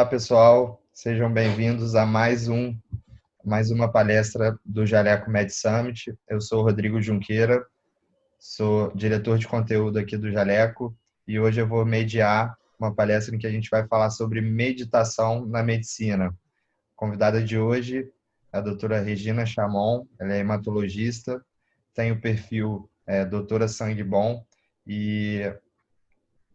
pessoal, sejam bem-vindos a mais uma palestra do Jaleco Med Summit. Eu sou o Rodrigo Junqueira, sou diretor de conteúdo aqui do Jaleco e hoje eu vou mediar uma palestra em que a gente vai falar sobre meditação na medicina. A convidada de hoje é a doutora Regina Chamon, ela é hematologista, tem o perfil doutora Sangue Bom e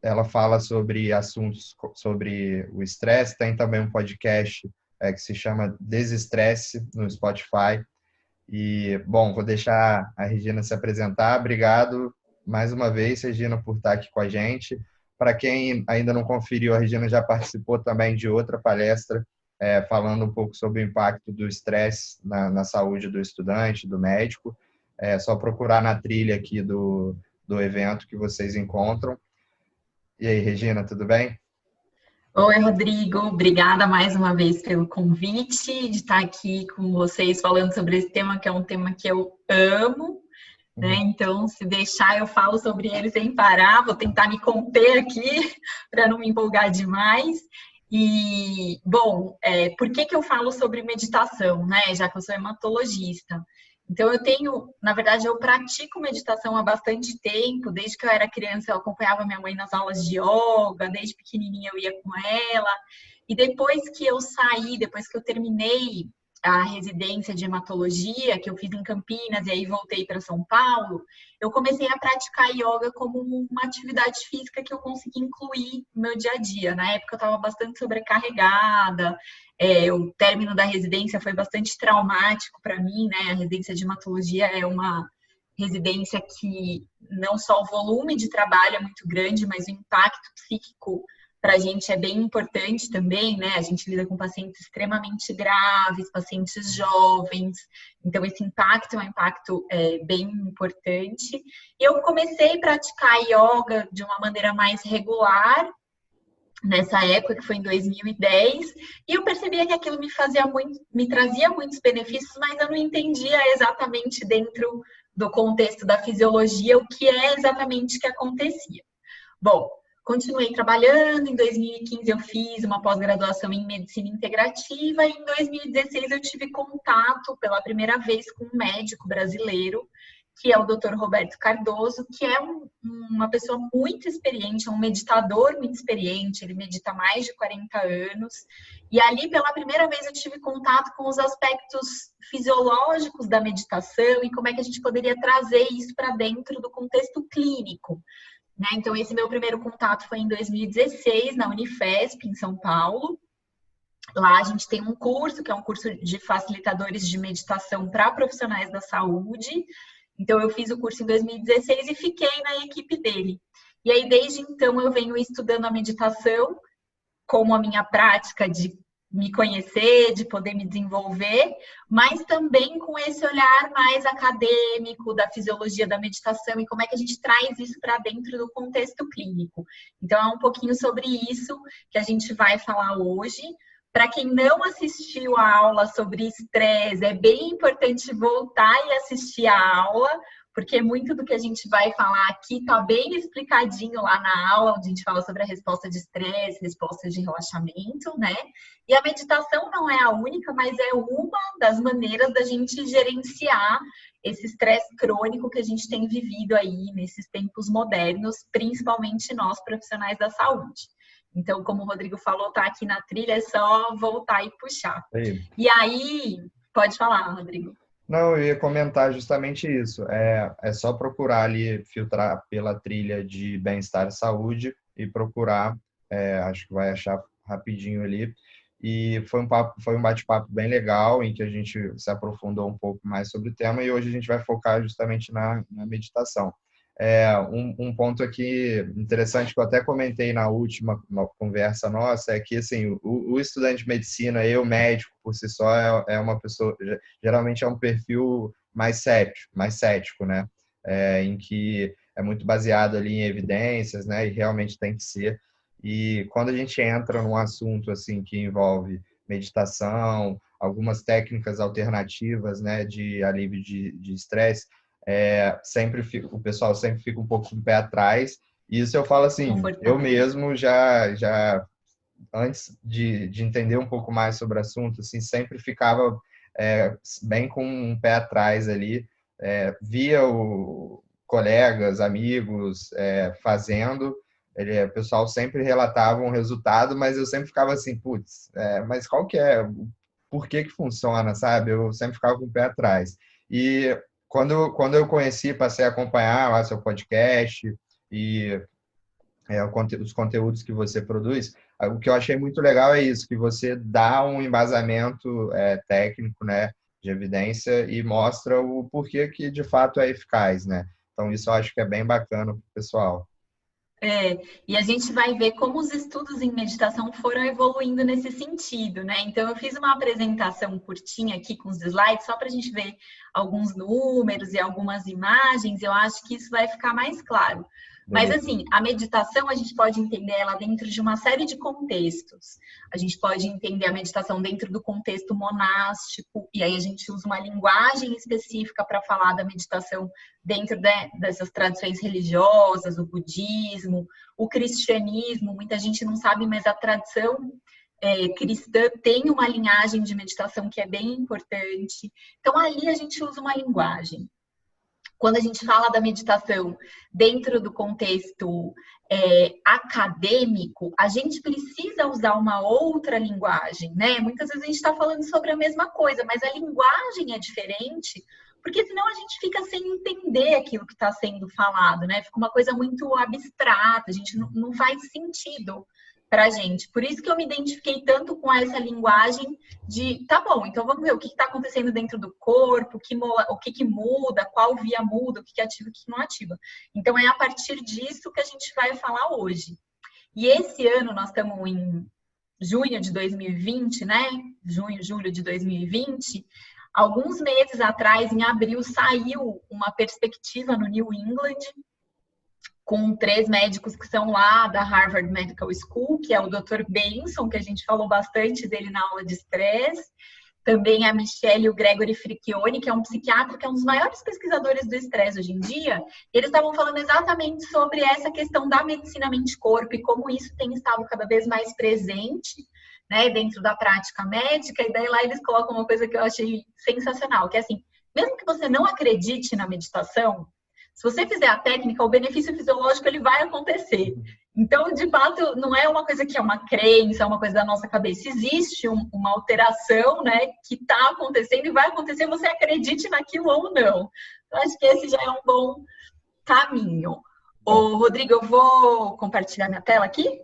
ela fala sobre assuntos sobre o estresse. Tem também um podcast que se chama Desestresse no Spotify. E, bom, vou deixar a Regina se apresentar. Obrigado mais uma vez, Regina, por estar aqui com a gente. Para quem ainda não conferiu, a Regina já participou também de outra palestra falando um pouco sobre o impacto do estresse na saúde do estudante, do médico. É só procurar na trilha aqui do evento que vocês encontram. E aí, Regina, tudo bem? Oi, Rodrigo. Obrigada mais uma vez pelo convite de estar aqui com vocês falando sobre esse tema, que é um tema que eu amo, né? Então, se deixar, eu falo sobre ele sem parar. Vou tentar me conter aqui para não me empolgar demais. E, bom, por que eu falo sobre meditação, né? Já que eu sou hematologista. Então, na verdade, eu pratico meditação há bastante tempo. Desde que eu era criança, eu acompanhava minha mãe nas aulas de yoga, desde pequenininha eu ia com ela. E depois que eu terminei a residência de hematologia, que eu fiz em Campinas, e aí voltei para São Paulo, eu comecei a praticar yoga como uma atividade física que eu consegui incluir no meu dia a dia. Na época, eu estava bastante sobrecarregada, o término da residência foi bastante traumático para mim, né? A residência de hematologia é uma residência que não só o volume de trabalho é muito grande, mas o impacto psíquico para a gente é bem importante também, né? A gente lida com pacientes extremamente graves, pacientes jovens, então esse impacto é um impacto bem importante. Eu comecei a praticar yoga de uma maneira mais regular, nessa época, que foi em 2010, e eu percebia que aquilo me trazia muitos benefícios, mas eu não entendia exatamente dentro do contexto da fisiologia o que é exatamente que acontecia. Bom, continuei trabalhando, em 2015 eu fiz uma pós-graduação em medicina integrativa e em 2016 eu tive contato pela primeira vez com um médico brasileiro, que é o Dr. Roberto Cardoso, que é uma pessoa muito experiente, é um meditador muito experiente, ele medita há mais de 40 anos, e ali pela primeira vez eu tive contato com os aspectos fisiológicos da meditação e como é que a gente poderia trazer isso para dentro do contexto clínico, né? Então esse meu primeiro contato foi em 2016, na Unifesp, em São Paulo. Lá a gente tem um curso, que é um curso de facilitadores de meditação para profissionais da saúde. Então, eu fiz o curso em 2016 e fiquei na equipe dele. E aí, desde então, eu venho estudando a meditação como a minha prática de me conhecer, de poder me desenvolver, mas também com esse olhar mais acadêmico da fisiologia da meditação e como é que a gente traz isso para dentro do contexto clínico. Então, é um pouquinho sobre isso que a gente vai falar hoje. Para quem não assistiu a aula sobre estresse, é bem importante voltar e assistir a aula, porque muito do que a gente vai falar aqui está bem explicadinho lá na aula, onde a gente fala sobre a resposta de estresse, resposta de relaxamento, né? E a meditação não é a única, mas é uma das maneiras da gente gerenciar esse estresse crônico que a gente tem vivido aí nesses tempos modernos, principalmente nós profissionais da saúde. Então, como o Rodrigo falou, tá aqui na trilha, é só voltar e puxar. E aí, pode falar, Rodrigo. Não, eu ia comentar justamente isso. É só procurar ali, filtrar pela trilha de bem-estar e saúde e procurar, acho que vai achar rapidinho ali. E foi um bate-papo bem legal, em que a gente se aprofundou um pouco mais sobre o tema, e hoje a gente vai focar justamente na meditação. Um ponto aqui interessante que eu até comentei na última conversa nossa é que assim, o estudante de medicina e o médico por si só é uma pessoa, geralmente é um perfil mais cético, né? Em que é muito baseado ali em evidências, né? E realmente tem que ser. E quando a gente entra num assunto assim que envolve meditação, algumas técnicas alternativas, né, de alívio de estresse, o pessoal sempre fica um pouco com o pé atrás. E isso eu falo assim, eu mesmo já antes de entender um pouco mais sobre o assunto, assim, sempre ficava bem com um pé atrás ali, via colegas, amigos fazendo, o pessoal sempre relatava um resultado, mas eu sempre ficava assim, putz, mas qual que é? Por que que funciona, sabe? Eu sempre ficava com o pé atrás. E quando eu conheci, passei a acompanhar lá seu podcast e os conteúdos que você produz, o que eu achei muito legal é isso, que você dá um embasamento técnico, né, de evidência e mostra o porquê que de fato é eficaz, né? Então isso eu acho que é bem bacana para o pessoal. E a gente vai ver como os estudos em meditação foram evoluindo nesse sentido, né? Então, eu fiz uma apresentação curtinha aqui com os slides, só para a gente ver alguns números e algumas imagens, eu acho que isso vai ficar mais claro. Mas, Beleza. assim, a meditação, a gente pode entender ela dentro de uma série de contextos. A gente pode entender a meditação dentro do contexto monástico, e aí a gente usa uma linguagem específica para falar da meditação dentro dessas tradições religiosas, o budismo, o cristianismo. Muita gente não sabe, mas a tradição cristã tem uma linhagem de meditação que é bem importante. Então, ali a gente usa uma linguagem. Quando a gente fala da meditação dentro do contexto acadêmico, a gente precisa usar uma outra linguagem, né? Muitas vezes a gente está falando sobre a mesma coisa, mas a linguagem é diferente, porque senão a gente fica sem entender aquilo que está sendo falado, né? Fica uma coisa muito abstrata, a gente não faz sentido para a gente. Por isso que eu me identifiquei tanto com essa linguagem de, tá bom, então vamos ver o que está acontecendo dentro do corpo, o que muda, qual via muda, o que ativa, o que não ativa. Então é a partir disso que a gente vai falar hoje. E esse ano nós estamos em junho de 2020, né? Junho, julho de 2020. Alguns meses atrás, em abril, saiu uma perspectiva no New England com 3 médicos que são lá da Harvard Medical School, que é o Dr. Benson, que a gente falou bastante dele na aula de estresse, também a Michelle e o Gregory Fricchione, que é um psiquiatra, que é um dos maiores pesquisadores do estresse hoje em dia. Eles estavam falando exatamente sobre essa questão da medicina mente-corpo e como isso tem estado cada vez mais presente, né, dentro da prática médica. E daí lá eles colocam uma coisa que eu achei sensacional, que é assim, mesmo que você não acredite na meditação, se você fizer a técnica, o benefício fisiológico ele vai acontecer. Então, de fato, não é uma coisa que é uma crença, é uma coisa da nossa cabeça. Existe uma alteração, né, que está acontecendo e vai acontecer, você acredite naquilo ou não. Eu acho que esse já é um bom caminho. Ô, Rodrigo, eu vou compartilhar minha tela aqui.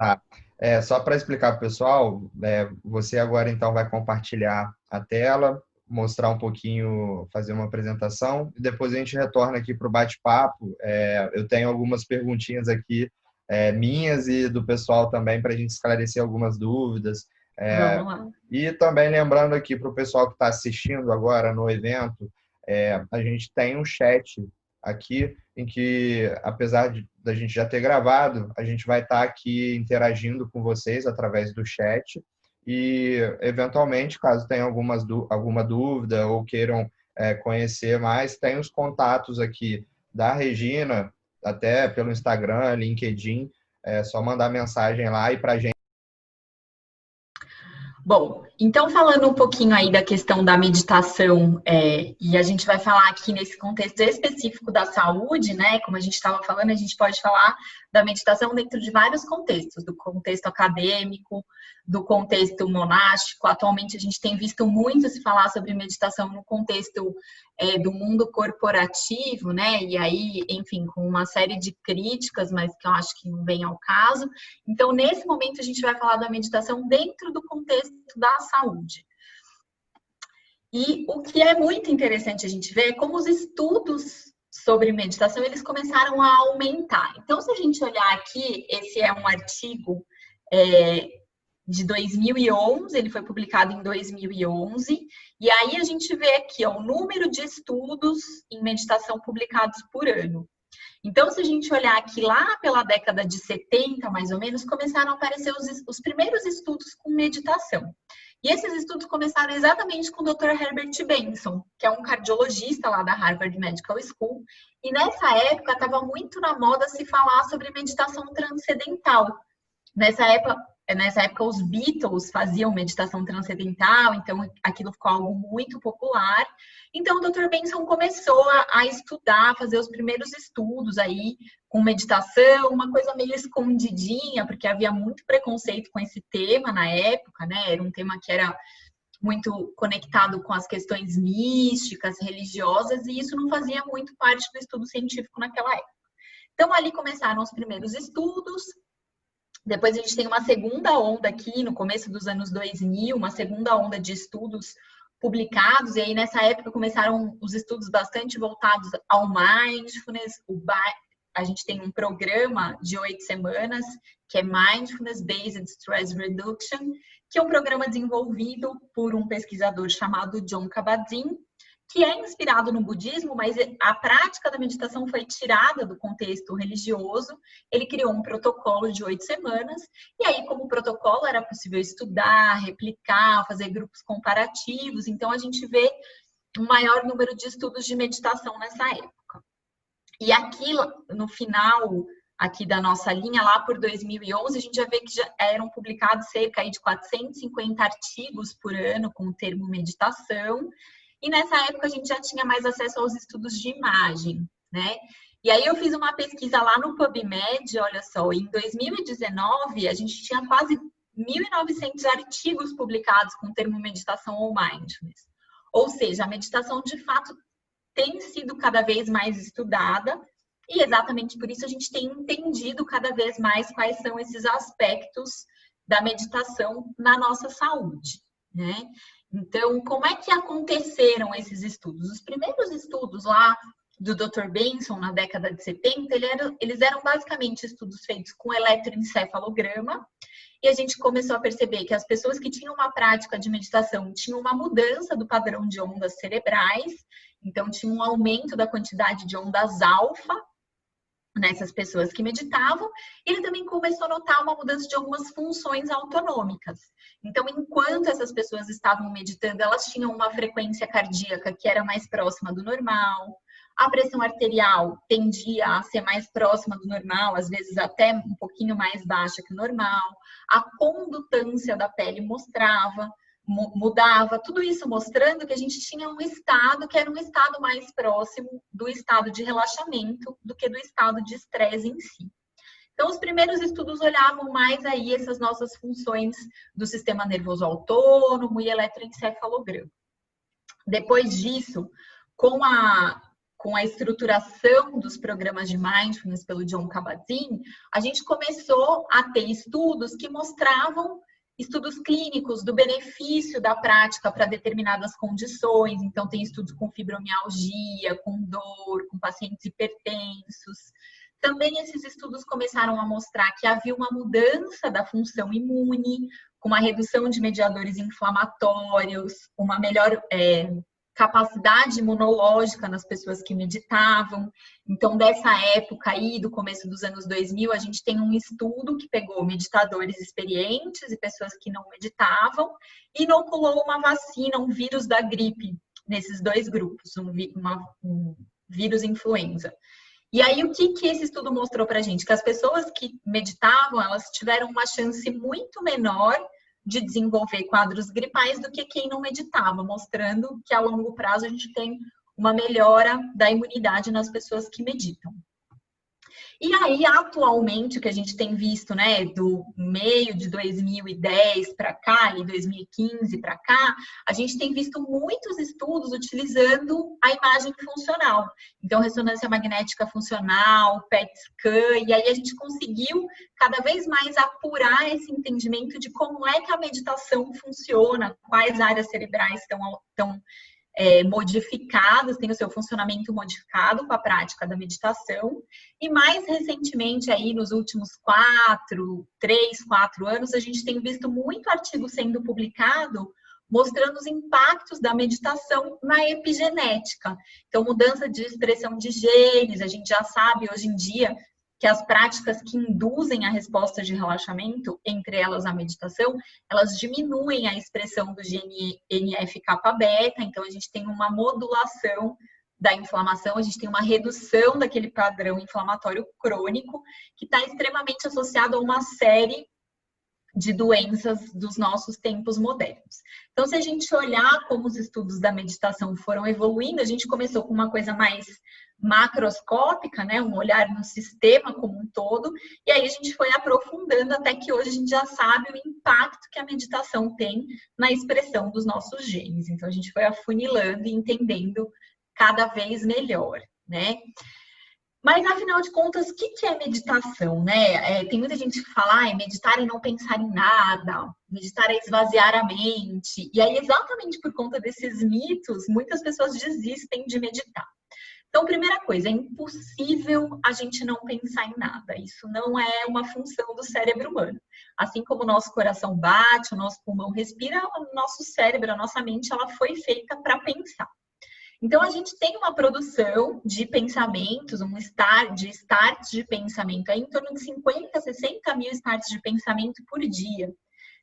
Só para explicar para o pessoal, você agora então vai compartilhar a tela, mostrar um pouquinho, fazer uma apresentação, e depois a gente retorna aqui para o bate-papo. Eu tenho algumas perguntinhas aqui, minhas e do pessoal também, para a gente esclarecer algumas dúvidas. Vamos lá. E também lembrando aqui para o pessoal que está assistindo agora no evento, a gente tem um chat aqui, em que, apesar da gente já ter gravado, a gente vai estar aqui interagindo com vocês através do chat. E, eventualmente, caso tenham alguma dúvida ou queiram conhecer mais, tem os contatos aqui da Regina, até pelo Instagram, LinkedIn, é só mandar mensagem lá e para a gente. Bom, então falando um pouquinho aí da questão da meditação, e a gente vai falar aqui nesse contexto específico da saúde, né? Como a gente estava falando, a gente pode falar da meditação dentro de vários contextos, do contexto acadêmico, do contexto monástico. Atualmente a gente tem visto muito se falar sobre meditação no contexto do mundo corporativo, né? E aí, enfim, com uma série de críticas, mas que eu acho que não vem ao caso. Então, nesse momento, a gente vai falar da meditação dentro do contexto da saúde. E o que é muito interessante a gente ver é como os estudos sobre meditação, eles começaram a aumentar. Então, se a gente olhar aqui, esse é um artigo de 2011, ele foi publicado em 2011, e aí a gente vê aqui o número de estudos em meditação publicados por ano. Então, se a gente olhar aqui lá pela década de 70, mais ou menos, começaram a aparecer os primeiros estudos com meditação. E esses estudos começaram exatamente com o Dr. Herbert Benson, que é um cardiologista lá da Harvard Medical School. E nessa época estava muito na moda se falar sobre meditação transcendental. Nessa nessa época os Beatles faziam meditação transcendental, então aquilo ficou algo muito popular. Então o Dr. Benson começou a estudar, a fazer os primeiros estudos aí com meditação, uma coisa meio escondidinha, porque havia muito preconceito com esse tema na época, né? Era um tema que era muito conectado com as questões místicas, religiosas, e isso não fazia muito parte do estudo científico naquela época. Então ali começaram os primeiros estudos. Depois a gente tem uma segunda onda aqui, no começo dos anos 2000, uma segunda onda de estudos publicados, e aí nessa época começaram os estudos bastante voltados ao mindfulness. A gente tem um programa de 8 semanas, que é Mindfulness Based Stress Reduction, que é um programa desenvolvido por um pesquisador chamado Jon Kabat-Zinn, que é inspirado no budismo, mas a prática da meditação foi tirada do contexto religioso. Ele criou um protocolo de 8 semanas, e aí, como protocolo, era possível estudar, replicar, fazer grupos comparativos. Então, a gente vê um maior número de estudos de meditação nessa época. E aqui, no final aqui da nossa linha, lá por 2011, a gente já vê que já eram publicados cerca aí de 450 artigos por ano com o termo meditação. E nessa época a gente já tinha mais acesso aos estudos de imagem, né? E aí eu fiz uma pesquisa lá no PubMed, olha só, em 2019 a gente tinha quase 1.900 artigos publicados com o termo meditação ou mindfulness. Ou seja, a meditação de fato tem sido cada vez mais estudada, e exatamente por isso a gente tem entendido cada vez mais quais são esses aspectos da meditação na nossa saúde, né? Então, como é que aconteceram esses estudos? Os primeiros estudos lá do Dr. Benson, na década de 70, eles eram basicamente estudos feitos com eletroencefalograma, e a gente começou a perceber que as pessoas que tinham uma prática de meditação tinham uma mudança do padrão de ondas cerebrais, então tinha um aumento da quantidade de ondas alfa nessas pessoas que meditavam. Ele também começou a notar uma mudança de algumas funções autonômicas. Então, enquanto essas pessoas estavam meditando, elas tinham uma frequência cardíaca que era mais próxima do normal, a pressão arterial tendia a ser mais próxima do normal, às vezes até um pouquinho mais baixa que o normal, a condutância da pele mudava, tudo isso mostrando que a gente tinha um estado que era um estado mais próximo do estado de relaxamento do que do estado de estresse em si. Então, os primeiros estudos olhavam mais aí essas nossas funções do sistema nervoso autônomo e eletroencefalograma. Depois disso, com a estruturação dos programas de mindfulness pelo Jon Kabat-Zinn, a gente começou a ter estudos que mostravam estudos clínicos do benefício da prática para determinadas condições. Então, tem estudos com fibromialgia, com dor, com pacientes hipertensos. Também esses estudos começaram a mostrar que havia uma mudança da função imune, com uma redução de mediadores inflamatórios, uma melhor capacidade imunológica nas pessoas que meditavam. Então, dessa época aí, do começo dos anos 2000, a gente tem um estudo que pegou meditadores experientes e pessoas que não meditavam e inoculou uma vacina, um vírus da gripe, nesses dois grupos, um vírus influenza. E aí, o que esse estudo mostrou pra gente? Que as pessoas que meditavam, elas tiveram uma chance muito menor de desenvolver quadros gripais do que quem não meditava, mostrando que a longo prazo a gente tem uma melhora da imunidade nas pessoas que meditam. E aí, atualmente, o que a gente tem visto, né, do meio de 2010 para cá, e 2015 para cá, a gente tem visto muitos estudos utilizando a imagem funcional. Então, ressonância magnética funcional, PET scan, e aí a gente conseguiu cada vez mais apurar esse entendimento de como é que a meditação funciona, quais áreas cerebrais estão modificadas, tem o seu funcionamento modificado com a prática da meditação. E mais recentemente, aí nos últimos 3, 4 anos, a gente tem visto muito artigo sendo publicado mostrando os impactos da meditação na epigenética. Então, mudança de expressão de genes, a gente já sabe hoje em dia que as práticas que induzem a resposta de relaxamento, entre elas a meditação, elas diminuem a expressão do gene NF-kappa-beta, então a gente tem uma modulação da inflamação, a gente tem uma redução daquele padrão inflamatório crônico, que está extremamente associado a uma série de doenças dos nossos tempos modernos. Então, se a gente olhar como os estudos da meditação foram evoluindo, a gente começou com uma coisa mais macroscópica, né, um olhar no sistema como um todo, e aí a gente foi aprofundando até que hoje a gente já sabe o impacto que a meditação tem na expressão dos nossos genes. Então, a gente foi afunilando e entendendo cada vez melhor, né? Mas, afinal de contas, o que é meditação, né? Tem muita gente que fala, meditar é não pensar em nada, meditar é esvaziar a mente. E aí, exatamente por conta desses mitos, muitas pessoas desistem de meditar. Então, primeira coisa, é impossível a gente não pensar em nada. Isso não é uma função do cérebro humano. Assim como o nosso coração bate, o nosso pulmão respira, o nosso cérebro, a nossa mente, ela foi feita para pensar. Então, a gente tem uma produção de pensamentos, de starts de pensamento, em torno de 50, 60 mil starts de pensamento por dia.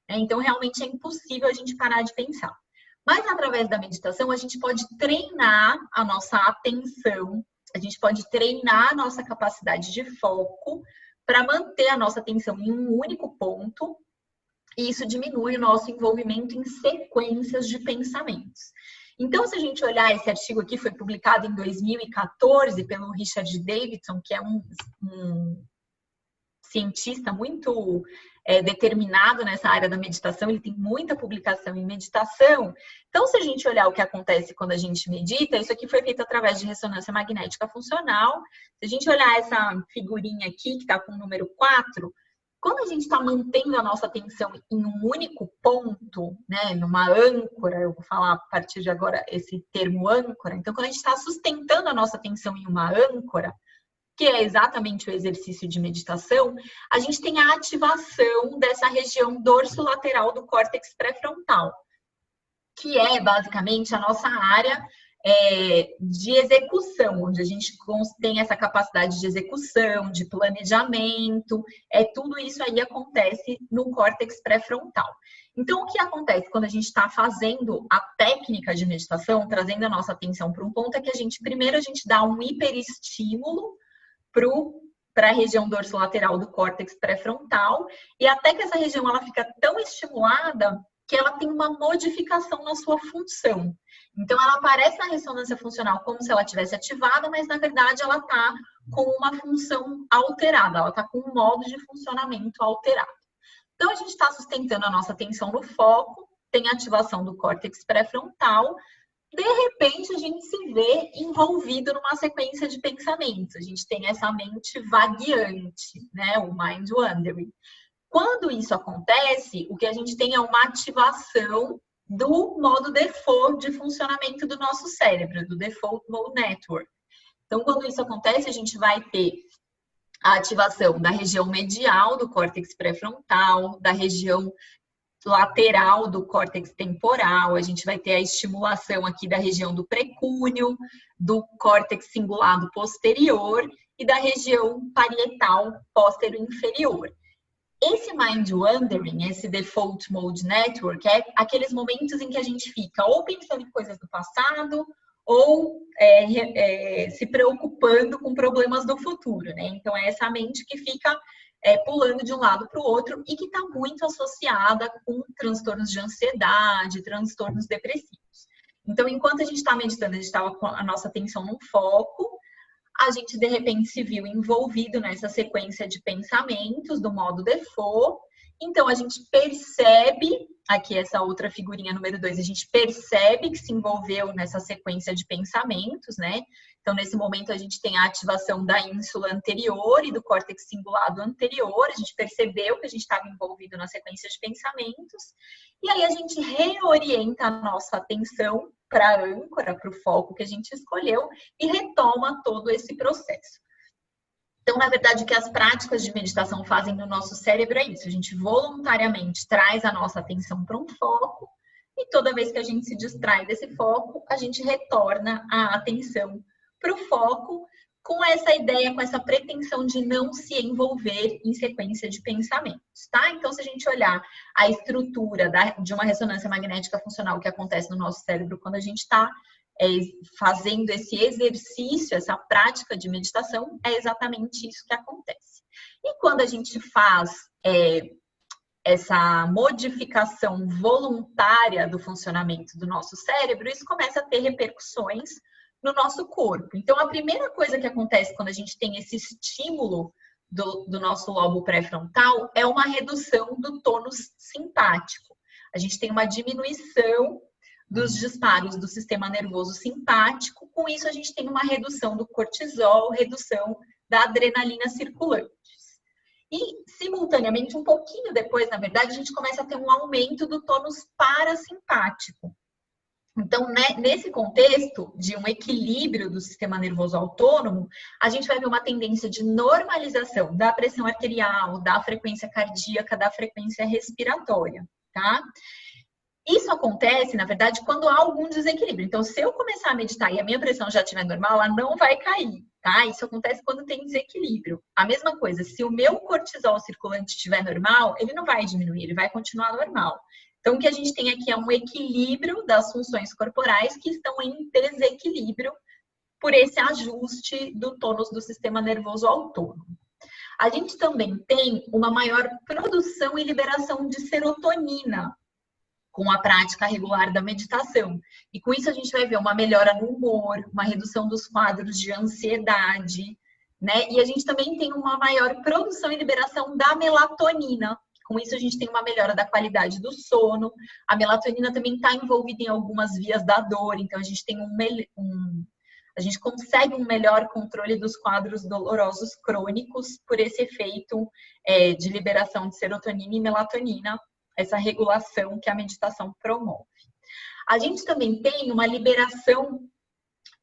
Então, realmente é impossível a gente parar de pensar. Mas, através da meditação, a gente pode treinar a nossa atenção, a gente pode treinar a nossa capacidade de foco para manter a nossa atenção em um único ponto, e isso diminui o nosso envolvimento em sequências de pensamentos. Então, se a gente olhar esse artigo aqui, foi publicado em 2014 pelo Richard Davidson, que é um cientista muito determinado nessa área da meditação, ele tem muita publicação em meditação. Então, se a gente olhar o que acontece quando a gente medita, isso aqui foi feito através de ressonância magnética funcional. Se a gente olhar essa figurinha aqui, que está com o número 4, quando a gente está mantendo a nossa atenção em um único ponto, né, numa âncora, eu vou falar a partir de agora esse termo âncora, então quando a gente está sustentando a nossa atenção em uma âncora, que é exatamente o exercício de meditação, a gente tem a ativação dessa região dorsolateral do córtex pré-frontal, que é basicamente a nossa área de execução, onde a gente tem essa capacidade de execução, de planejamento, tudo isso aí acontece no córtex pré-frontal. Então, o que acontece quando a gente está fazendo a técnica de meditação, trazendo a nossa atenção para um ponto, é que primeiro a gente dá um hiperestímulo para a região dorsolateral do córtex pré-frontal, e até que essa região ela fica tão estimulada que ela tem uma modificação na sua função. Então, ela aparece na ressonância funcional como se ela tivesse ativada, mas, na verdade, ela está com uma função alterada, ela está com um modo de funcionamento alterado. Então, a gente está sustentando a nossa atenção no foco, tem a ativação do córtex pré-frontal, de repente, a gente se vê envolvido numa sequência de pensamentos. A gente tem essa mente vagueante, né? O mind wandering. Quando isso acontece, o que a gente tem é uma ativação do modo default de funcionamento do nosso cérebro, do Default Mode Network. Então, quando isso acontece, a gente vai ter a ativação da região medial do córtex pré-frontal, da região lateral do córtex temporal, a gente vai ter a estimulação aqui da região do precúneo, do córtex cingulado posterior e da região parietal póstero-inferior. Esse mind wandering, esse default mode network, é aqueles momentos em que a gente fica ou pensando em coisas do passado ou se preocupando com problemas do futuro, né? Então, é essa mente que fica pulando de um lado para o outro e que está muito associada com transtornos de ansiedade, transtornos depressivos. Então, enquanto a gente está meditando, a gente estava com a nossa atenção no foco, a gente, de repente, se viu envolvido nessa sequência de pensamentos do modo default. Então, a gente percebe, aqui essa outra figurinha número 2, a gente percebe que se envolveu nessa sequência de pensamentos, né? Então, nesse momento, a gente tem a ativação da ínsula anterior e do córtex cingulado anterior. A gente percebeu que a gente estava envolvido na sequência de pensamentos. E aí, a gente reorienta a nossa atenção para a âncora, para o foco que a gente escolheu e retoma todo esse processo. Então, na verdade, o que as práticas de meditação fazem no nosso cérebro é isso. A gente voluntariamente traz a nossa atenção para um foco e toda vez que a gente se distrai desse foco, a gente retorna a atenção para o foco com essa ideia, com essa pretensão de não se envolver em sequência de pensamentos, tá? Então, se a gente olhar a estrutura de uma ressonância magnética funcional que acontece no nosso cérebro quando a gente está fazendo esse exercício, essa prática de meditação, é exatamente isso que acontece. E quando a gente faz essa modificação voluntária do funcionamento do nosso cérebro, isso começa a ter repercussões no nosso corpo. Então, a primeira coisa que acontece quando a gente tem esse estímulo do nosso lobo pré-frontal é uma redução do tônus simpático. A gente tem uma diminuição dos disparos do sistema nervoso simpático, com isso a gente tem uma redução do cortisol, redução da adrenalina circulante. E, simultaneamente, um pouquinho depois, na verdade, a gente começa a ter um aumento do tônus parasimpático. Então, nesse contexto de um equilíbrio do sistema nervoso autônomo, a gente vai ver uma tendência de normalização da pressão arterial, da frequência cardíaca, da frequência respiratória, tá? Isso acontece, na verdade, quando há algum desequilíbrio. Então, se eu começar a meditar e a minha pressão já estiver normal, ela não vai cair, tá? Isso acontece quando tem desequilíbrio. A mesma coisa, se o meu cortisol circulante estiver normal, ele não vai diminuir, ele vai continuar normal. Então, o que a gente tem aqui é um equilíbrio das funções corporais que estão em desequilíbrio por esse ajuste do tônus do sistema nervoso autônomo. A gente também tem uma maior produção e liberação de serotonina com a prática regular da meditação. E com isso a gente vai ver uma melhora no humor, uma redução dos quadros de ansiedade, né? E a gente também tem uma maior produção e liberação da melatonina. Com isso, a gente tem uma melhora da qualidade do sono. A melatonina também está envolvida em algumas vias da dor, então a gente tem a gente consegue um melhor controle dos quadros dolorosos crônicos por esse efeito de liberação de serotonina e melatonina, essa regulação que a meditação promove. A gente também tem uma liberação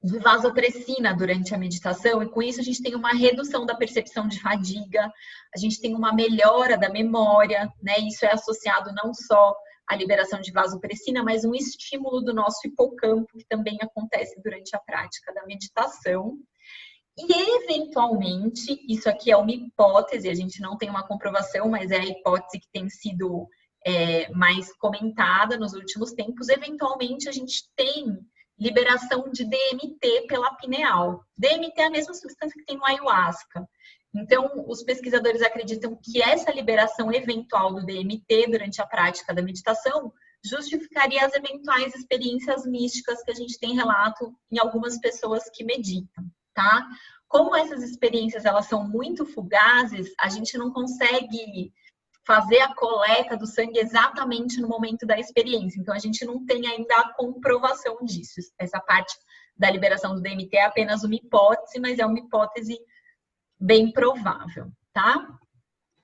de vasopressina durante a meditação, e com isso a gente tem uma redução da percepção de fadiga, a gente tem uma melhora da memória, né? Isso é associado não só à liberação de vasopressina, mas um estímulo do nosso hipocampo, que também acontece durante a prática da meditação. E, eventualmente, isso aqui é uma hipótese, a gente não tem uma comprovação, mas é a hipótese que tem sido mais comentada nos últimos tempos, eventualmente a gente tem liberação de DMT pela pineal. DMT é a mesma substância que tem no ayahuasca. Então, os pesquisadores acreditam que essa liberação eventual do DMT durante a prática da meditação justificaria as eventuais experiências místicas que a gente tem relato em algumas pessoas que meditam, tá? Como essas experiências elas são muito fugazes, a gente não consegue fazer a coleta do sangue exatamente no momento da experiência. Então, a gente não tem ainda a comprovação disso. Essa parte da liberação do DMT é apenas uma hipótese, mas é uma hipótese bem provável, tá?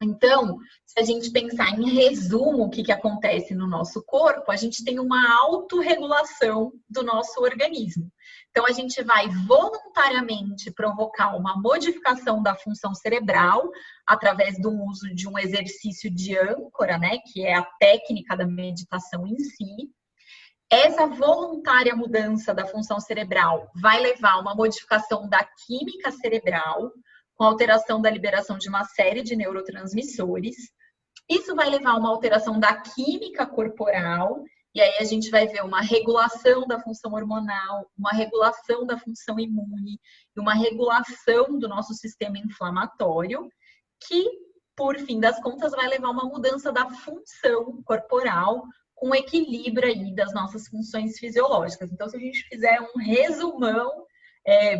Então, se a gente pensar em resumo o que acontece no nosso corpo, a gente tem uma autorregulação do nosso organismo. Então, a gente vai voluntariamente provocar uma modificação da função cerebral através do uso de um exercício de âncora, né, que é a técnica da meditação em si. Essa voluntária mudança da função cerebral vai levar a uma modificação da química cerebral, com alteração da liberação de uma série de neurotransmissores. Isso vai levar a uma alteração da química corporal, e aí a gente vai ver uma regulação da função hormonal, uma regulação da função imune, e uma regulação do nosso sistema inflamatório, que, por fim das contas, vai levar a uma mudança da função corporal, com equilíbrio aí das nossas funções fisiológicas. Então, se a gente fizer um resumão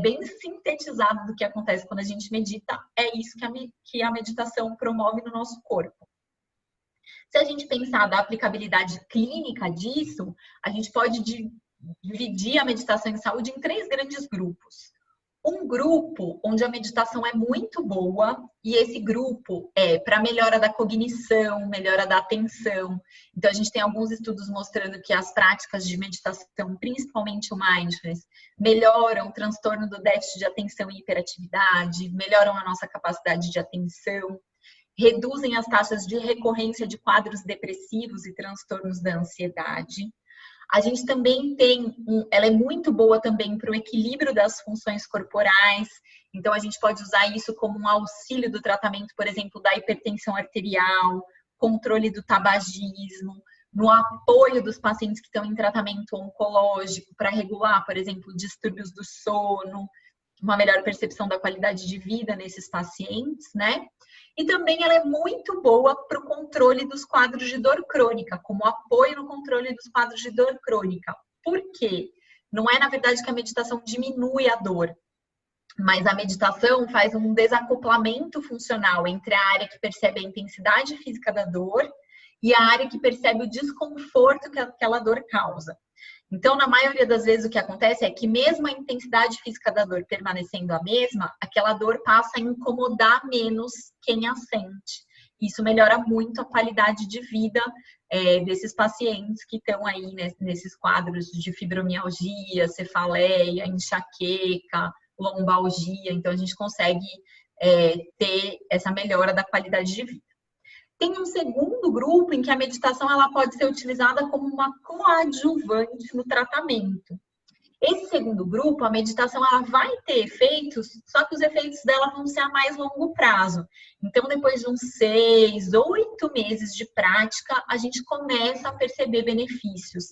bem sintetizado do que acontece quando a gente medita, é isso que a meditação promove no nosso corpo. Se a gente pensar da aplicabilidade clínica disso, a gente pode dividir a meditação em saúde em 3 grandes grupos. Um grupo onde a meditação é muito boa, e esse grupo é para melhora da cognição, melhora da atenção. Então, a gente tem alguns estudos mostrando que as práticas de meditação, principalmente o mindfulness, melhoram o transtorno do déficit de atenção e hiperatividade, melhoram a nossa capacidade de atenção, reduzem as taxas de recorrência de quadros depressivos e transtornos da ansiedade. A gente também tem, ela é muito boa também para o equilíbrio das funções corporais, então a gente pode usar isso como um auxílio do tratamento, por exemplo, da hipertensão arterial, controle do tabagismo, no apoio dos pacientes que estão em tratamento oncológico para regular, por exemplo, distúrbios do sono. uma melhor percepção da qualidade de vida nesses pacientes, né? E também ela é muito boa para o controle dos quadros de dor crônica, como apoio no controle dos quadros de dor crônica. Por quê? Não é, na verdade, que a meditação diminui a dor, mas a meditação faz um desacoplamento funcional entre a área que percebe a intensidade física da dor e a área que percebe o desconforto que aquela dor causa. Então, na maioria das vezes, o que acontece é que mesmo a intensidade física da dor permanecendo a mesma, aquela dor passa a incomodar menos quem a sente. Isso melhora muito a qualidade de vida desses pacientes que estão aí, né, nesses quadros de fibromialgia, cefaleia, enxaqueca, lombalgia. Então, a gente consegue ter essa melhora da qualidade de vida. Tem um segundo grupo em que a meditação ela pode ser utilizada como uma coadjuvante no tratamento. Esse segundo grupo, a meditação ela vai ter efeitos, só que os efeitos dela vão ser a mais longo prazo. Então, depois de uns 6, 8 meses de prática, a gente começa a perceber benefícios,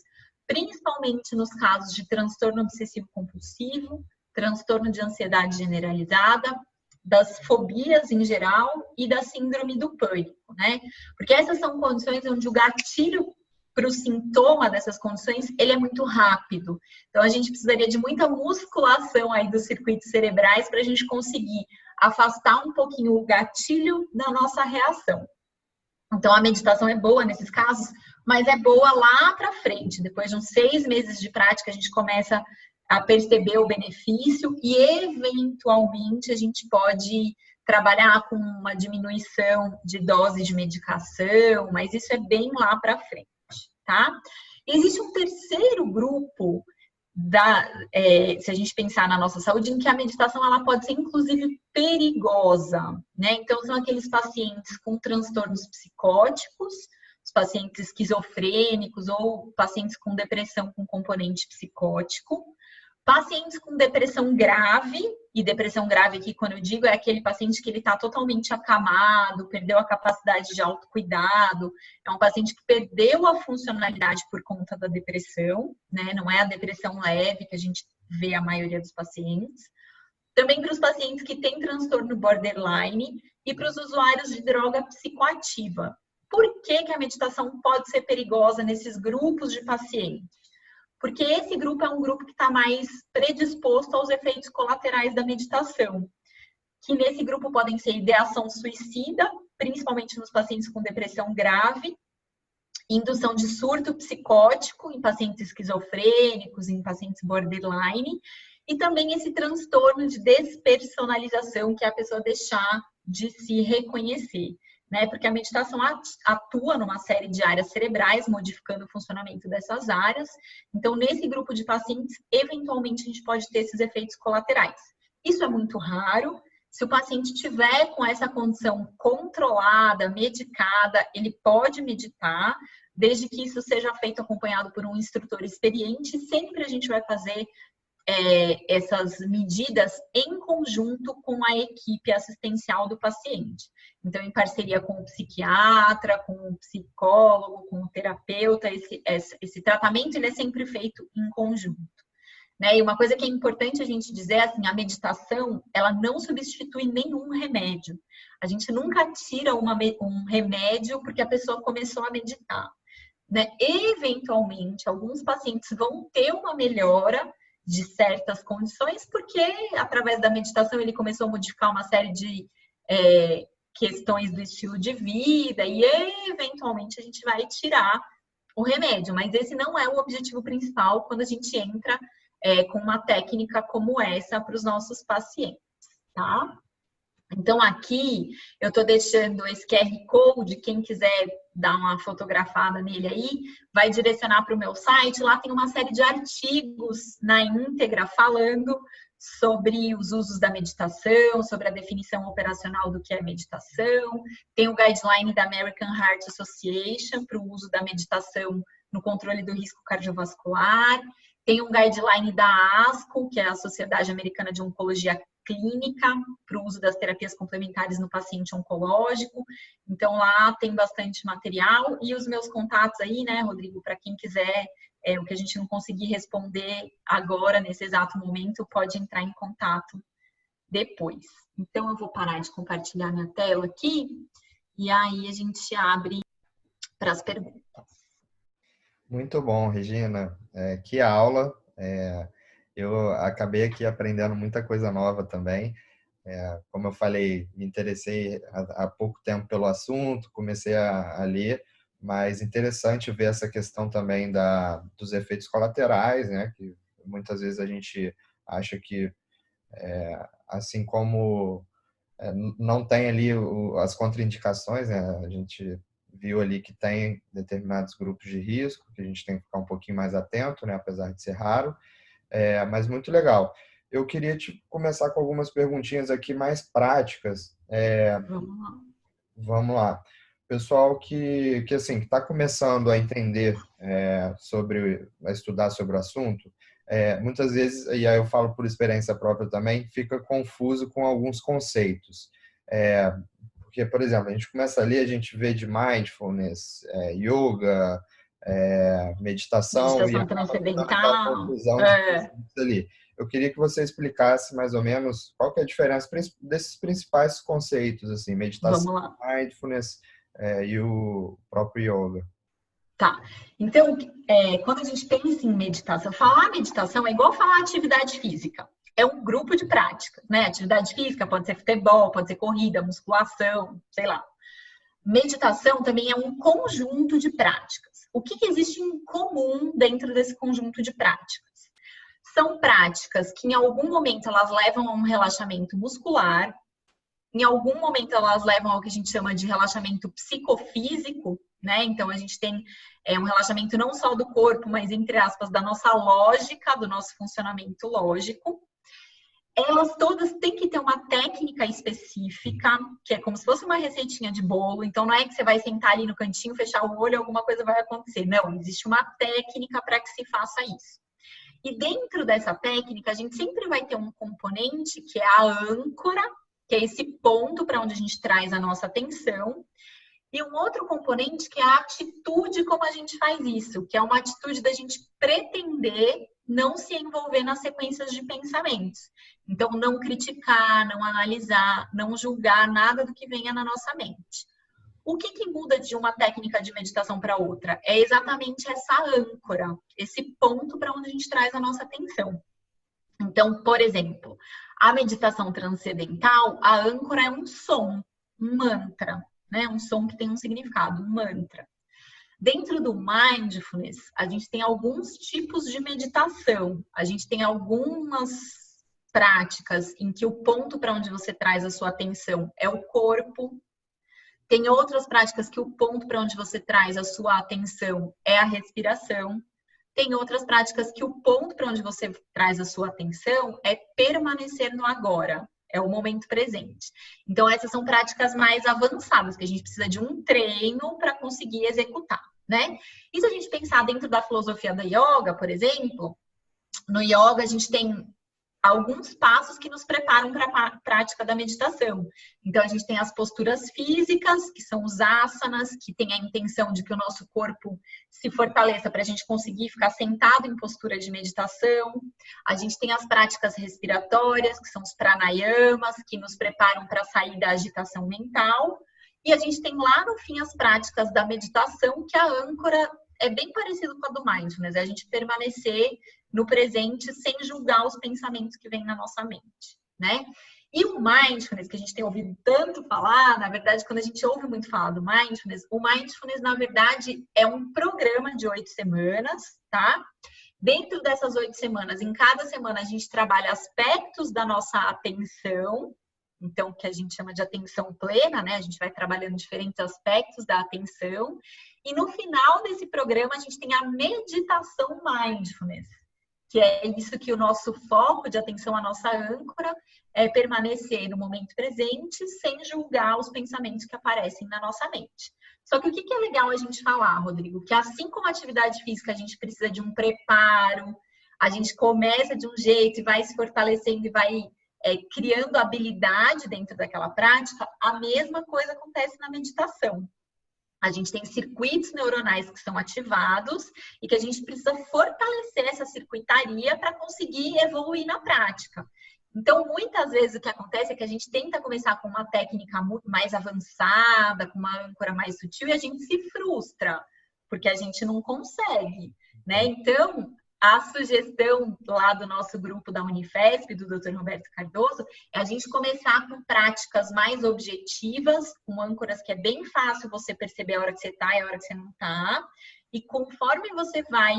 principalmente nos casos de transtorno obsessivo-compulsivo, transtorno de ansiedade generalizada, das fobias em geral e da síndrome do pânico, né? Porque essas são condições onde o gatilho para o sintoma dessas condições, ele é muito rápido. Então, a gente precisaria de muita musculação aí dos circuitos cerebrais para a gente conseguir afastar um pouquinho o gatilho da nossa reação. Então, a meditação é boa nesses casos, mas é boa lá para frente. Depois de uns 6 meses de prática, a gente começa a perceber o benefício e, eventualmente, a gente pode trabalhar com uma diminuição de dose de medicação, mas isso é bem lá para frente, tá? Existe um terceiro grupo, se a gente pensar na nossa saúde, em que a meditação ela pode ser, inclusive, perigosa, né? Então, são aqueles pacientes com transtornos psicóticos, os pacientes esquizofrênicos ou pacientes com depressão com componente psicótico, pacientes com depressão grave, e depressão grave aqui, quando eu digo, é aquele paciente que ele está totalmente acamado, perdeu a capacidade de autocuidado, é um paciente que perdeu a funcionalidade por conta da depressão, né? Não é a depressão leve que a gente vê a maioria dos pacientes. Também para os pacientes que têm transtorno borderline e para os usuários de droga psicoativa. Por que que a meditação pode ser perigosa nesses grupos de pacientes? Porque esse grupo é um grupo que está mais predisposto aos efeitos colaterais da meditação, que nesse grupo podem ser ideação suicida, principalmente nos pacientes com depressão grave, indução de surto psicótico em pacientes esquizofrênicos, em pacientes borderline, e também esse transtorno de despersonalização, que é a pessoa deixar de se reconhecer, né? Porque a meditação atua numa série de áreas cerebrais, modificando o funcionamento dessas áreas. Então, nesse grupo de pacientes, eventualmente a gente pode ter esses efeitos colaterais. Isso é muito raro. Se o paciente tiver com essa condição controlada, medicada, ele pode meditar, desde que isso seja feito acompanhado por um instrutor experiente. Sempre a gente vai fazer essas medidas em conjunto com a equipe assistencial do paciente. Então, em parceria com o psiquiatra, com o psicólogo, com o terapeuta, esse tratamento ele é sempre feito em conjunto, né? E uma coisa que é importante a gente dizer, assim, a meditação, ela não substitui nenhum remédio. A gente nunca tira um remédio porque a pessoa começou a meditar, né? Eventualmente, alguns pacientes vão ter uma melhora de certas condições, porque através da meditação ele começou a modificar uma série de questões do estilo de vida e eventualmente a gente vai tirar o remédio, mas esse não é o objetivo principal quando a gente entra com uma técnica como essa para os nossos pacientes, tá? Então, aqui eu estou deixando esse QR Code, quem quiser dar uma fotografada nele aí, vai direcionar para o meu site. Lá tem uma série de artigos na íntegra falando sobre os usos da meditação, sobre a definição operacional do que é meditação. Tem o guideline da American Heart Association para o uso da meditação no controle do risco cardiovascular. Tem um guideline da ASCO, que é a Sociedade Americana de Oncologia Clínica, para o uso das terapias complementares no paciente oncológico. Então, lá tem bastante material. E os meus contatos aí, né, Rodrigo, para quem quiser, o que a gente não conseguir responder agora, nesse exato momento, pode entrar em contato depois. Então, eu vou parar de compartilhar minha tela aqui e aí a gente abre para as perguntas. Muito bom, Regina. Que aula. Eu acabei aqui aprendendo muita coisa nova também. Como eu falei, me interessei há pouco tempo pelo assunto, comecei a ler, mas interessante ver essa questão também dos efeitos colaterais, né? Que muitas vezes a gente acha que, assim como não tem ali as contraindicações, né? A gente viu ali que tem determinados grupos de risco, que a gente tem que ficar um pouquinho mais atento, né? Apesar de ser raro, mas muito legal. Eu queria começar com algumas perguntinhas aqui mais práticas. Vamos lá. Vamos lá. Pessoal que assim, está começando a entender a estudar sobre o assunto, muitas vezes, e aí eu falo por experiência própria também, fica confuso com alguns conceitos. Porque, por exemplo, a gente começa ali, a gente vê de mindfulness, yoga, meditação, e Meditação acaba dando aquela transcendental. confusão de conceitos ali. Eu queria que você explicasse mais ou menos qual que é a diferença desses principais conceitos, assim, meditação, Vamos lá. mindfulness, e o próprio yoga. Tá. Então, quando a gente pensa em meditação, falar meditação é igual falar atividade física. É um grupo de práticas, né? Atividade física pode ser futebol, pode ser corrida, musculação, sei lá. Meditação também é um conjunto de práticas. O que existe em comum dentro desse conjunto de práticas? São práticas que em algum momento elas levam a um relaxamento muscular, em algum momento elas levam ao que a gente chama de relaxamento psicofísico, né? Então a gente tem um relaxamento não só do corpo, mas entre aspas da nossa lógica, do nosso funcionamento lógico. Elas todas têm que ter uma técnica específica, que é como se fosse uma receitinha de bolo. Então, não é que você vai sentar ali no cantinho, fechar o olho e alguma coisa vai acontecer. Não, existe uma técnica para que se faça isso. E dentro dessa técnica, a gente sempre vai ter um componente que é a âncora, que é esse ponto para onde a gente traz a nossa atenção. E um outro componente que é a atitude como a gente faz isso, que é uma atitude da gente pretender não se envolver nas sequências de pensamentos. Então, não criticar, não analisar, não julgar nada do que venha na nossa mente. O que muda de uma técnica de meditação para outra? É exatamente essa âncora, esse ponto para onde a gente traz a nossa atenção. Então, por exemplo, a meditação transcendental, a âncora é um som, um mantra, né? Um som que tem um significado, um mantra. Dentro do mindfulness, a gente tem alguns tipos de meditação. A gente tem algumas práticas em que o ponto para onde você traz a sua atenção é o corpo. Tem outras práticas que o ponto para onde você traz a sua atenção é a respiração. Tem outras práticas que o ponto para onde você traz a sua atenção é permanecer no agora. É o momento presente. Então, essas são práticas mais avançadas, que a gente precisa de um treino para conseguir executar, né? E se a gente pensar dentro da filosofia da yoga, por exemplo, no yoga a gente tem alguns passos que nos preparam para a prática da meditação. Então, a gente tem as posturas físicas, que são os asanas, que tem a intenção de que o nosso corpo se fortaleça para a gente conseguir ficar sentado em postura de meditação. A gente tem as práticas respiratórias, que são os pranayamas, que nos preparam para sair da agitação mental. E a gente tem lá no fim as práticas da meditação, que a âncora é bem parecido com a do mindfulness, é a gente permanecer no presente sem julgar os pensamentos que vêm na nossa mente, né? E o mindfulness, que a gente tem ouvido tanto falar, na verdade, quando a gente ouve muito falar do mindfulness, o mindfulness, na verdade, é um programa de 8 semanas, tá? Dentro dessas 8 semanas, em cada semana, a gente trabalha aspectos da nossa atenção, então, que a gente chama de atenção plena, né? A gente vai trabalhando diferentes aspectos da atenção. E no final desse programa, a gente tem a meditação mindfulness, que é isso que o nosso foco de atenção, a nossa âncora, é permanecer no momento presente sem julgar os pensamentos que aparecem na nossa mente. Só que o que é legal a gente falar, Rodrigo? Que assim como a atividade física, a gente precisa de um preparo, a gente começa de um jeito e vai se fortalecendo e vai criando habilidade dentro daquela prática, a mesma coisa acontece na meditação. A gente tem circuitos neuronais que são ativados e que a gente precisa fortalecer essa circuitaria para conseguir evoluir na prática. Então, muitas vezes o que acontece é que a gente tenta começar com uma técnica muito mais avançada, com uma âncora mais sutil, e a gente se frustra, porque a gente não consegue, né? Então, a sugestão lá do nosso grupo da Unifesp, do Dr. Roberto Cardoso, é a gente começar com práticas mais objetivas, com âncoras que é bem fácil você perceber a hora que você está e a hora que você não está, e conforme você vai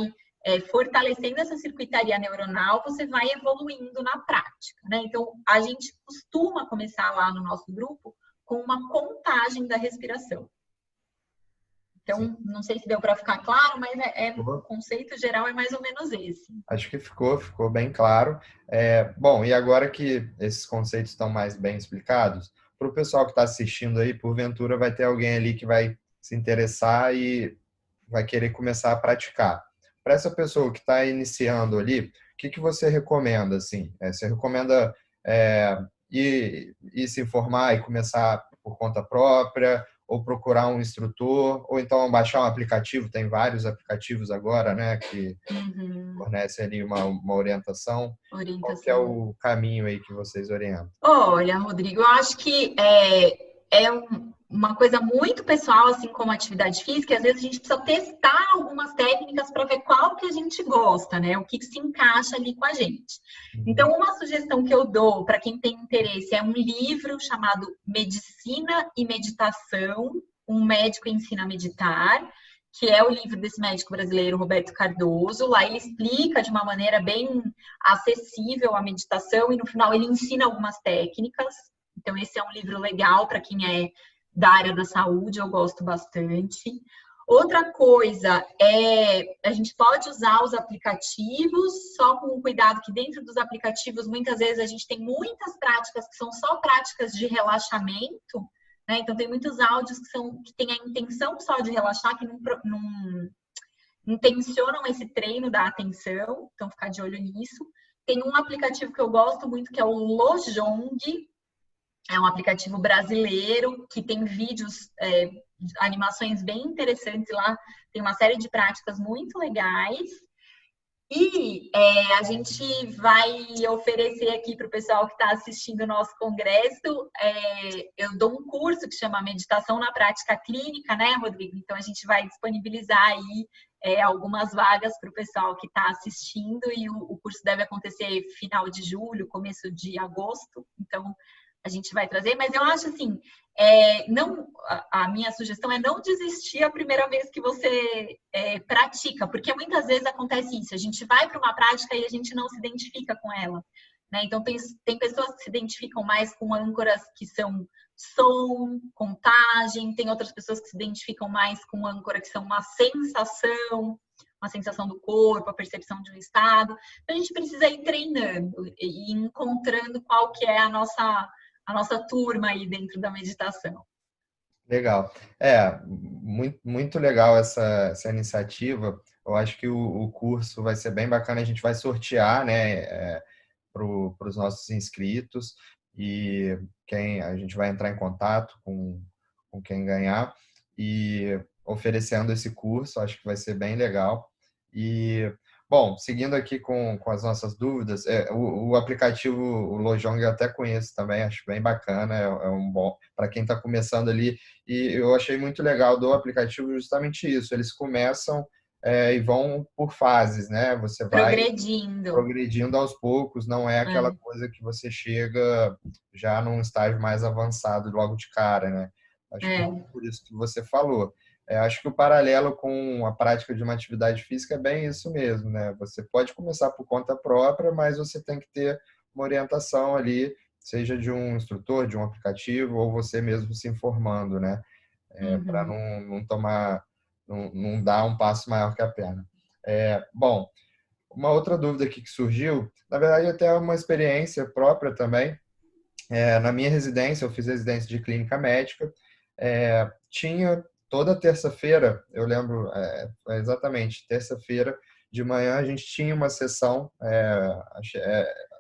fortalecendo essa circuitaria neuronal, você vai evoluindo na prática, né? Então, a gente costuma começar lá no nosso grupo com uma contagem da respiração. Então, sim, não sei se deu para ficar claro, mas o conceito geral é mais ou menos esse. Acho que ficou bem claro. Bom, e agora que esses conceitos estão mais bem explicados, para o pessoal que está assistindo aí, porventura vai ter alguém ali que vai se interessar e vai querer começar a praticar. Para essa pessoa que está iniciando ali, o que você recomenda? Assim? Você recomenda ir se informar e começar por conta própria, ou procurar um instrutor, ou então baixar um aplicativo? Tem vários aplicativos agora, né, que fornecem ali uma orientação. Qual que é o caminho aí que vocês orientam? Olha, Rodrigo, eu acho que uma coisa muito pessoal, assim como a atividade física, e às vezes a gente precisa testar algumas técnicas para ver qual que a gente gosta, né? O que se encaixa ali com a gente. Então, uma sugestão que eu dou para quem tem interesse é um livro chamado Medicina e Meditação, Um Médico Ensina a Meditar, que é o livro desse médico brasileiro, Roberto Cardoso. Lá ele explica de uma maneira bem acessível a meditação e no final ele ensina algumas técnicas. Então, esse é um livro legal para quem é da área da saúde, eu gosto bastante. Outra coisa a gente pode usar os aplicativos, só com o cuidado que dentro dos aplicativos, muitas vezes a gente tem muitas práticas que são só práticas de relaxamento, né? Então, tem muitos áudios que têm a intenção só de relaxar, que não intencionam esse treino da atenção, então ficar de olho nisso. Tem um aplicativo que eu gosto muito, que é o Lojong. É um aplicativo brasileiro que tem vídeos, animações bem interessantes lá. Tem uma série de práticas muito legais. E a gente vai oferecer aqui para o pessoal que está assistindo o nosso congresso, eu dou um curso que chama Meditação na Prática Clínica, né, Rodrigo? Então, a gente vai disponibilizar aí algumas vagas para o pessoal que está assistindo, e o curso deve acontecer final de julho, começo de agosto. Então, a gente vai trazer, mas eu acho assim, a minha sugestão é não desistir a primeira vez que você pratica, porque muitas vezes acontece isso, a gente vai para uma prática e a gente não se identifica com ela, né? Então, tem pessoas que se identificam mais com âncoras que são som, contagem, tem outras pessoas que se identificam mais com âncora que são uma sensação do corpo, a percepção de um estado. Então, a gente precisa ir treinando e encontrando qual que é a nossa turma aí dentro da meditação. Legal. Muito, muito legal essa iniciativa. Eu acho que o curso vai ser bem bacana. A gente vai sortear, né, para os nossos inscritos, e a gente vai entrar em contato com quem ganhar e oferecendo esse curso. Acho que vai ser bem legal. E, bom, seguindo aqui com as nossas dúvidas, o aplicativo, o Lojong, eu até conheço também, acho bem bacana, é um bom para quem está começando ali. E eu achei muito legal do aplicativo justamente isso, eles começam e vão por fases, né? Você vai progredindo aos poucos, não é aquela coisa que você chega já num estágio mais avançado logo de cara, né? Acho que é por isso que você falou. Acho que o paralelo com a prática de uma atividade física é bem isso mesmo, né? Você pode começar por conta própria, mas você tem que ter uma orientação ali, seja de um instrutor, de um aplicativo, ou você mesmo se informando, né? Para não dar um passo maior que a perna. Bom, uma outra dúvida aqui que surgiu, na verdade até uma experiência própria também. Na minha residência, eu fiz residência de clínica médica, tinha toda terça-feira, eu lembro exatamente, terça-feira de manhã a gente tinha uma sessão,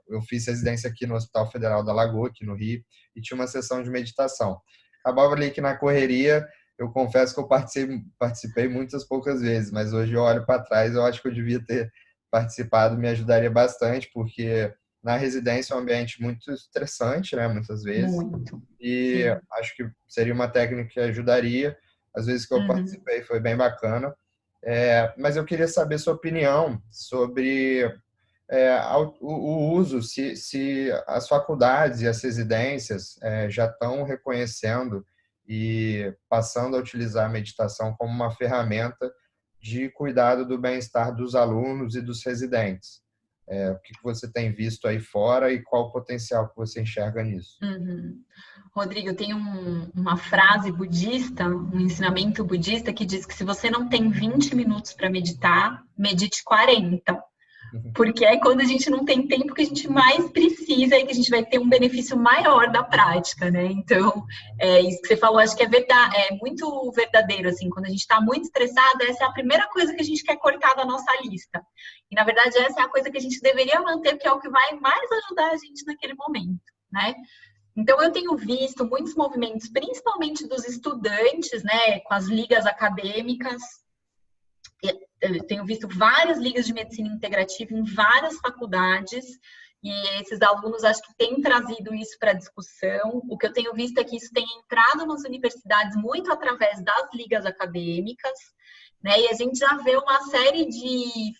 eu fiz residência aqui no Hospital Federal da Lagoa, aqui no Rio, e tinha uma sessão de meditação. Acabava ali que na correria, eu confesso que eu participei muitas poucas vezes, mas hoje eu olho para trás, eu acho que eu devia ter participado, me ajudaria bastante, porque na residência é um ambiente muito estressante, né, muitas vezes, Muito. e Sim. acho que seria uma técnica que ajudaria. Às vezes que eu Uhum. participei foi bem bacana. Mas eu queria saber sua opinião sobre o uso, se as faculdades e as residências já estão reconhecendo e passando a utilizar a meditação como uma ferramenta de cuidado do bem-estar dos alunos e dos residentes. O que você tem visto aí fora e qual o potencial que você enxerga nisso? Uhum. Rodrigo, tem uma frase budista, um ensinamento budista que diz que se você não tem 20 minutos para meditar, medite 40. Porque é quando a gente não tem tempo que a gente mais precisa e que a gente vai ter um benefício maior da prática, né? Então, isso que você falou, acho que é verdade, é muito verdadeiro, assim, quando a gente está muito estressado, essa é a primeira coisa que a gente quer cortar da nossa lista. E, na verdade, essa é a coisa que a gente deveria manter, porque é o que vai mais ajudar a gente naquele momento, né? Então, eu tenho visto muitos movimentos, principalmente dos estudantes, né, com as ligas acadêmicas. Eu tenho visto várias ligas de medicina integrativa em várias faculdades, e esses alunos acho que têm trazido isso para a discussão. O que eu tenho visto é que isso tem entrado nas universidades muito através das ligas acadêmicas, né? E a gente já vê uma série de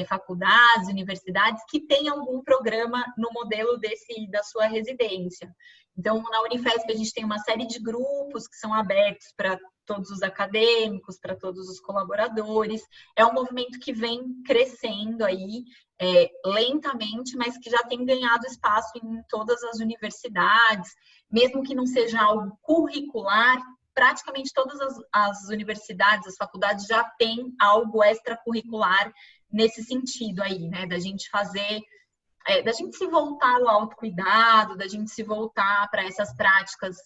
faculdades, universidades que têm algum programa no modelo da sua residência. Então, na Unifesp, a gente tem uma série de grupos que são abertos para todos os acadêmicos, para todos os colaboradores. É um movimento que vem crescendo aí, lentamente, mas que já tem ganhado espaço em todas as universidades, mesmo que não seja algo curricular. Praticamente todas as universidades, as faculdades já têm algo extracurricular nesse sentido aí, né? Da gente fazer, da gente se voltar ao autocuidado, da gente se voltar para essas práticas,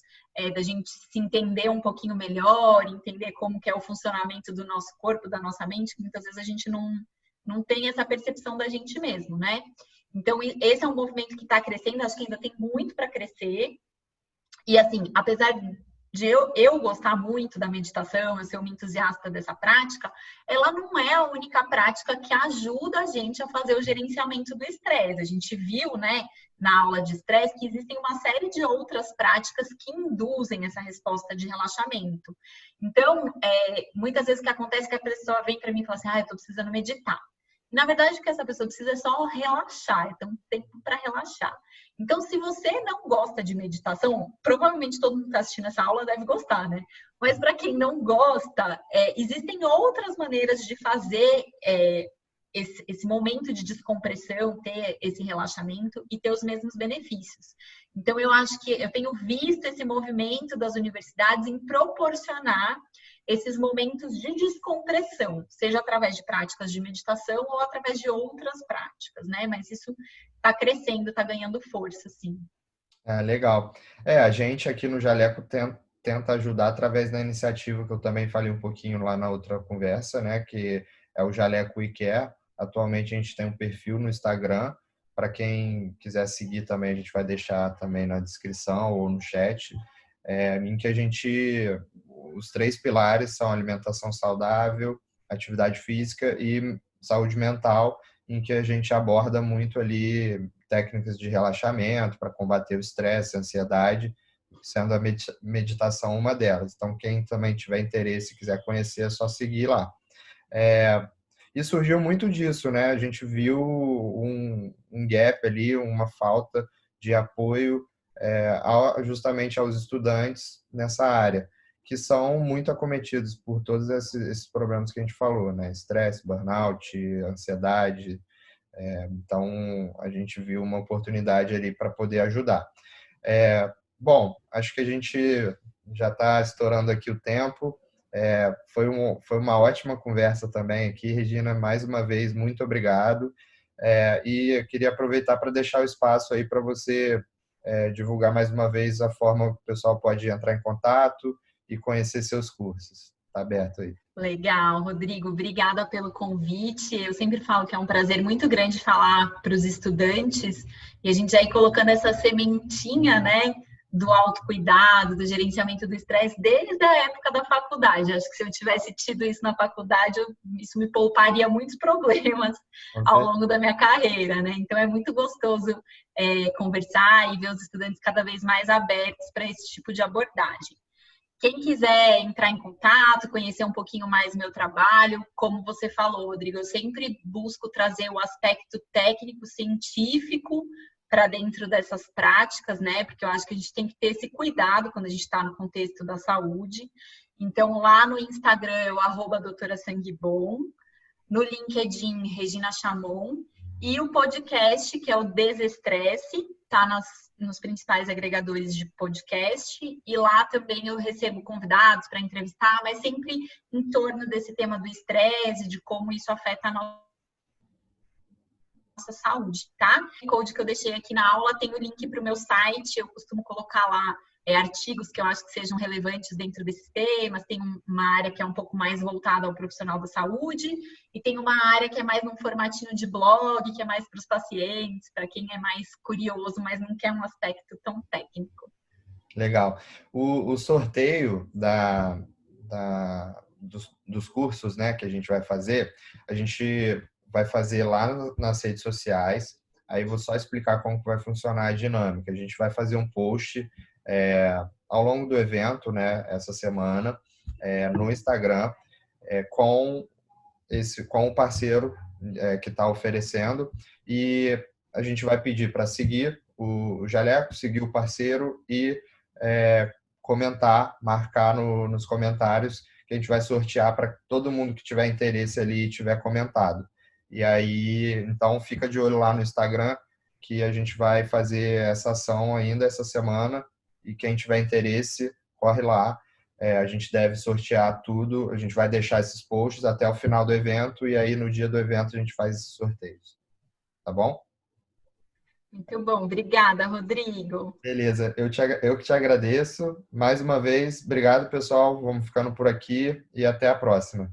da gente se entender um pouquinho melhor, entender como que é o funcionamento do nosso corpo, da nossa mente, que muitas vezes a gente não tem essa percepção da gente mesmo, né? Então, esse é um movimento que está crescendo, acho que ainda tem muito para crescer. E, assim, apesar de eu gostar muito da meditação, eu ser uma entusiasta dessa prática, ela não é a única prática que ajuda a gente a fazer o gerenciamento do estresse. A gente viu, né, na aula de estresse, que existem uma série de outras práticas que induzem essa resposta de relaxamento. Então, muitas vezes o que acontece é que a pessoa vem para mim e fala assim, eu estou precisando meditar. Na verdade, o que essa pessoa precisa é só relaxar, então tempo para relaxar. Então, se você não gosta de meditação, provavelmente todo mundo que está assistindo essa aula deve gostar, né? Mas para quem não gosta, existem outras maneiras de fazer esse momento de descompressão, ter esse relaxamento e ter os mesmos benefícios. Então, eu acho que eu tenho visto esse movimento das universidades em proporcionar esses momentos de descompressão, seja através de práticas de meditação ou através de outras práticas, né? Mas isso está crescendo, está ganhando força, sim. Legal. A gente aqui no Jaleco tenta ajudar através da iniciativa que eu também falei um pouquinho lá na outra conversa, né? Que é o Jaleco We Care. Atualmente a gente tem um perfil no Instagram. Para quem quiser seguir também, a gente vai deixar também na descrição ou no chat, em que os 3 pilares são alimentação saudável, atividade física e saúde mental, em que a gente aborda muito ali técnicas de relaxamento para combater o estresse, a ansiedade, sendo a meditação uma delas. Então, quem também tiver interesse e quiser conhecer, é só seguir lá. E surgiu muito disso, né? A gente viu um gap ali, uma falta de apoio justamente aos estudantes nessa área, que são muito acometidos por todos esses problemas que a gente falou, né? Estresse, burnout, ansiedade. Então, a gente viu uma oportunidade ali para poder ajudar. Bom, acho que a gente já está estourando aqui o tempo. Foi uma ótima conversa também aqui, Regina. Mais uma vez, muito obrigado. E eu queria aproveitar para deixar o espaço aí para você divulgar mais uma vez a forma que o pessoal pode entrar em contato e conhecer seus cursos. Está aberto aí. Legal, Rodrigo, obrigada pelo convite. Eu sempre falo que é um prazer muito grande falar para os estudantes e a gente já ir colocando essa sementinha, né, do autocuidado, do gerenciamento do estresse desde a época da faculdade. Acho que se eu tivesse tido isso na faculdade, isso me pouparia muitos problemas ao longo da minha carreira, né? Então é muito gostoso conversar e ver os estudantes cada vez mais abertos para esse tipo de abordagem. Quem quiser entrar em contato, conhecer um pouquinho mais meu trabalho, como você falou, Rodrigo, eu sempre busco trazer o aspecto técnico, científico para dentro dessas práticas, né? Porque eu acho que a gente tem que ter esse cuidado quando a gente está no contexto da saúde. Então, lá no Instagram, eu @doutora Sangue Bom, no LinkedIn, Regina Chamon, e o podcast, que é o Desestresse, está nos principais agregadores de podcast, e lá também eu recebo convidados para entrevistar, mas sempre em torno desse tema do estresse, de como isso afeta a nossa saúde, tá? O code que eu deixei aqui na aula tem o link para o meu site, eu costumo colocar lá artigos que eu acho que sejam relevantes dentro desses temas, tem uma área que é um pouco mais voltada ao profissional da saúde, e tem uma área que é mais num formatinho de blog, que é mais para os pacientes, para quem é mais curioso, mas não quer um aspecto tão técnico. Legal. O sorteio dos cursos, né, que a gente vai fazer lá nas redes sociais. Aí vou só explicar como que vai funcionar a dinâmica. A gente vai fazer um post ao longo do evento, né, essa semana, no Instagram, com o parceiro que está oferecendo, e a gente vai pedir para seguir o Jaleco, seguir o parceiro e comentar, marcar nos comentários, que a gente vai sortear para todo mundo que tiver interesse ali e tiver comentado. E aí, então, fica de olho lá no Instagram, que a gente vai fazer essa ação ainda essa semana, e quem tiver interesse, corre lá. A gente deve sortear tudo, a gente vai deixar esses posts até o final do evento, e aí no dia do evento a gente faz esses sorteios. Tá bom? Muito bom, obrigada, Rodrigo. Beleza, eu que te agradeço. Mais uma vez, obrigado, pessoal. Vamos ficando por aqui e até a próxima.